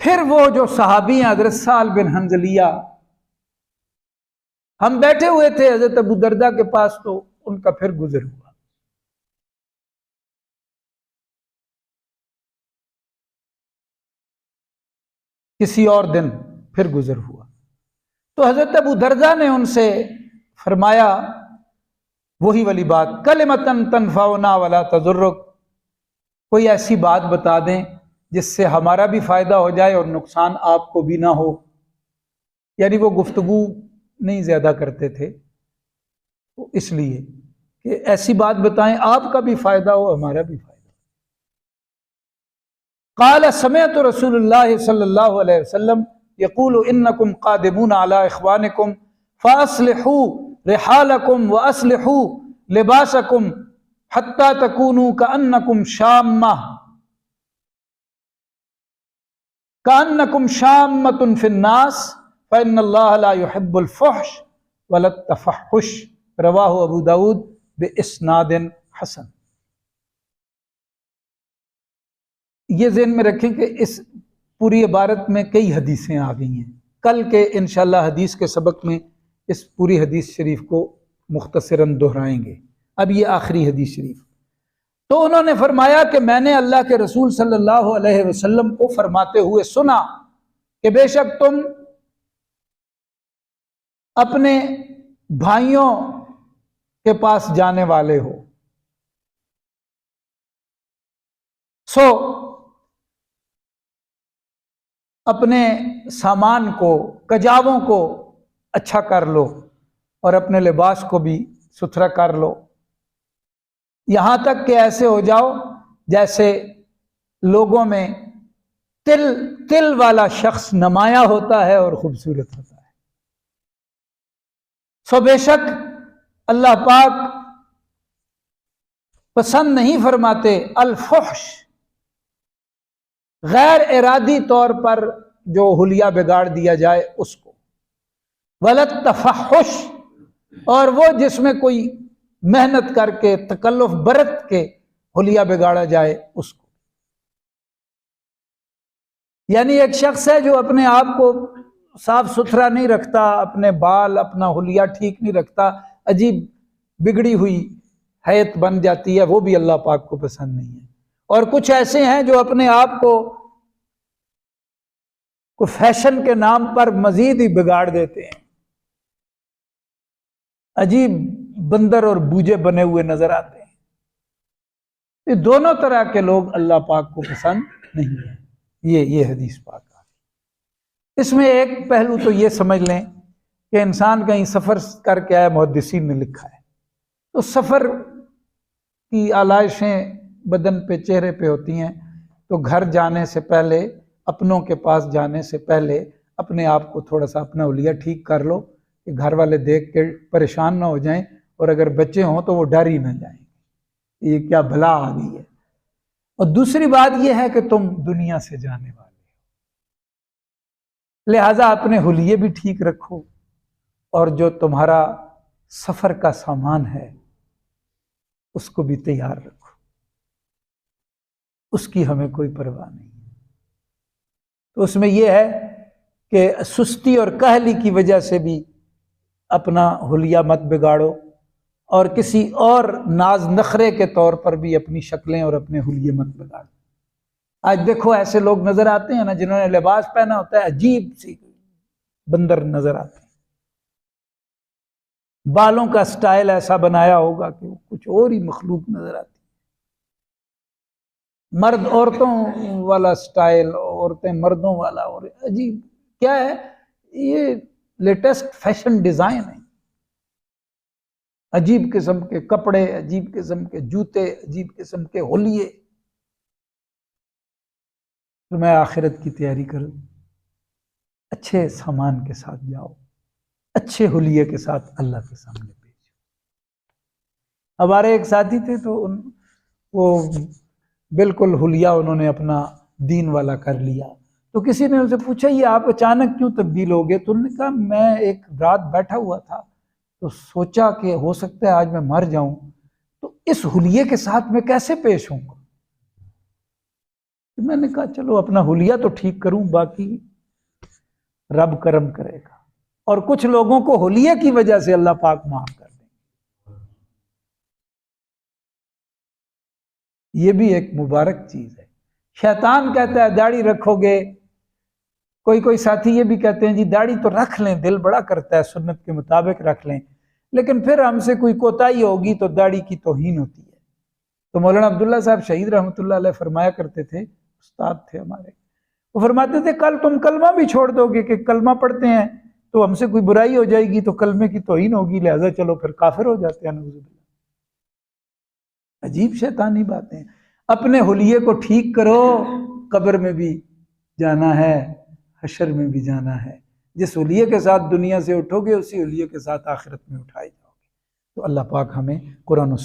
پھر وہ جو صحابی ہیں حضرت سہل بن حنظلیہ، ہم بیٹھے ہوئے تھے حضرت ابو دردہ کے پاس، تو ان کا پھر گزر ہوا۔ کسی اور دن پھر گزر ہوا، تو حضرت ابو دردہ نے ان سے فرمایا وہی والی بات، کلمتن تنفعنا ولا تضرک، کوئی ایسی بات بتا دیں جس سے ہمارا بھی فائدہ ہو جائے اور نقصان آپ کو بھی نہ ہو۔ یعنی وہ گفتگو نہیں زیادہ کرتے تھے، تو اس لیے کہ ایسی بات بتائیں آپ کا بھی فائدہ ہو ہمارا بھی فائدہ۔ قال سمعت رسول اللہ صلی اللہ علیہ وسلم یقول انکم قادمون علی اخوانکم فاصلحوا رحالکم واصلحوا لباسکم حتی تکونوا کأنکم شامۃ فی الناس فإن اللہ لا يحب الفحش ولا التفحش، رواہ ابو داود باسناد حسن۔ یہ ذہن میں رکھیں کہ اس پوری عبارت میں کئی حدیثیں آ گئی ہیں، کل کے انشاءاللہ حدیث کے سبق میں اس پوری حدیث شریف کو مختصراً دہرائیں گے۔ اب یہ آخری حدیث شریف، تو انہوں نے فرمایا کہ میں نے اللہ کے رسول صلی اللہ علیہ وسلم کو فرماتے ہوئے سنا کہ بے شک تم اپنے بھائیوں کے پاس جانے والے ہو، سو اپنے سامان کو، کجاووں کو اچھا کر لو اور اپنے لباس کو بھی ستھرا کر لو، یہاں تک کہ ایسے ہو جاؤ جیسے لوگوں میں تل والا شخص نمایاں ہوتا ہے اور خوبصورت ہوتا ہے۔ سو بے شک اللہ پاک پسند نہیں فرماتے الفحش، غیر ارادی طور پر جو حلیہ بگاڑ دیا جائے اس کو، ولا التفحش، اور وہ جس میں کوئی محنت کر کے تکلف برت کے حلیہ بگاڑا جائے اس کو۔ یعنی ایک شخص ہے جو اپنے آپ کو صاف ستھرا نہیں رکھتا، اپنے بال اپنا حلیہ ٹھیک نہیں رکھتا، عجیب بگڑی ہوئی حیت بن جاتی ہے، وہ بھی اللہ پاک کو پسند نہیں ہے۔ اور کچھ ایسے ہیں جو اپنے آپ کو فیشن کے نام پر مزید ہی بگاڑ دیتے ہیں، عجیب بندر اور بوجھے بنے ہوئے نظر آتے ہیں۔ یہ دونوں طرح کے لوگ اللہ پاک کو پسند نہیں ہیں۔ یہ حدیث پاک ہے۔ اس میں ایک پہلو تو یہ سمجھ لیں کہ انسان کہیں سفر کر کے آیا، محدثین نے لکھا ہے، تو سفر کی آلائشیں بدن پہ چہرے پہ ہوتی ہیں، تو گھر جانے سے پہلے، اپنوں کے پاس جانے سے پہلے اپنے آپ کو تھوڑا سا اپنا حلیہ ٹھیک کر لو کہ گھر والے دیکھ کے پریشان نہ ہو جائیں، اور اگر بچے ہوں تو وہ ڈر ہی نہ جائیں یہ کیا بلا آ گئی ہے۔ اور دوسری بات یہ ہے کہ تم دنیا سے جانے والے ہو، لہذا اپنے حلیے بھی ٹھیک رکھو، اور جو تمہارا سفر کا سامان ہے اس کو بھی تیار رکھو، اس کی ہمیں کوئی پرواہ نہیں ہے۔ تو اس میں یہ ہے کہ سستی اور کاہلی کی وجہ سے بھی اپنا حلیہ مت بگاڑو، اور کسی اور ناز نخرے کے طور پر بھی اپنی شکلیں اور اپنے حلیے مت بگاڑو۔ آج دیکھو ایسے لوگ نظر آتے ہیں نا، جنہوں نے لباس پہنا ہوتا ہے عجیب سی بندر نظر آتے ہیں، بالوں کا سٹائل ایسا بنایا ہوگا کہ وہ کچھ اور ہی مخلوق نظر آتی، مرد عورتوں والا سٹائل، عورتیں مردوں والا، اور عجیب کیا ہے یہ لیٹسٹ فیشن ڈیزائن ہے، عجیب قسم کے کپڑے، عجیب قسم کے جوتے، عجیب قسم کے حلیے۔ تو میں آخرت کی تیاری کروں، اچھے سامان کے ساتھ جاؤ، اچھے حلیے کے ساتھ اللہ کے سامنے پیش۔ ہمارے ایک ساتھی تھے تو وہ بالکل حلیہ انہوں نے اپنا دین والا کر لیا، تو کسی نے ان سے پوچھا یہ آپ اچانک کیوں تبدیل ہو گئے؟ تو انہوں نے کہا میں ایک رات بیٹھا ہوا تھا تو سوچا کہ ہو سکتا ہے آج میں مر جاؤں، تو اس حلیے کے ساتھ میں کیسے پیش ہوں گا؟ میں نے کہا چلو اپنا حلیہ تو ٹھیک کروں، باقی رب کرم کرے گا، اور کچھ لوگوں کو حلیہ کی وجہ سے اللہ پاک معاف کر دیں گے۔ یہ بھی ایک مبارک چیز ہے۔ شیطان کہتا ہے داڑھی رکھو گے، کوئی ساتھی یہ بھی کہتے ہیں جی داڑھی تو رکھ لیں، دل بڑا کرتا ہے سنت کے مطابق رکھ لیں، لیکن پھر ہم سے کوئی کوتاہی ہوگی تو داڑھی کی توہین ہوتی ہے۔ تو مولانا عبداللہ صاحب شہید رحمۃ اللہ علیہ فرمایا کرتے تھے، استاد تھے ہمارے، وہ فرماتے تھے کل تم کلمہ بھی چھوڑ دو گے کہ کلمہ پڑھتے ہیں تو ہم سے کوئی برائی ہو جائے گی تو کلمے کی توہین ہوگی، لہذا چلو پھر کافر ہو جاتے ہیں، نعوذ باللہ۔ عجیب شیطانی باتیں۔ اپنے حلیے کو ٹھیک کرو، قبر میں بھی جانا ہے، حشر میں بھی جانا ہے۔ جس حلیے کے ساتھ دنیا سے اٹھو گے اسی حلیے کے ساتھ آخرت میں اٹھائے جاؤ گے۔ تو اللہ پاک ہمیں قرآن و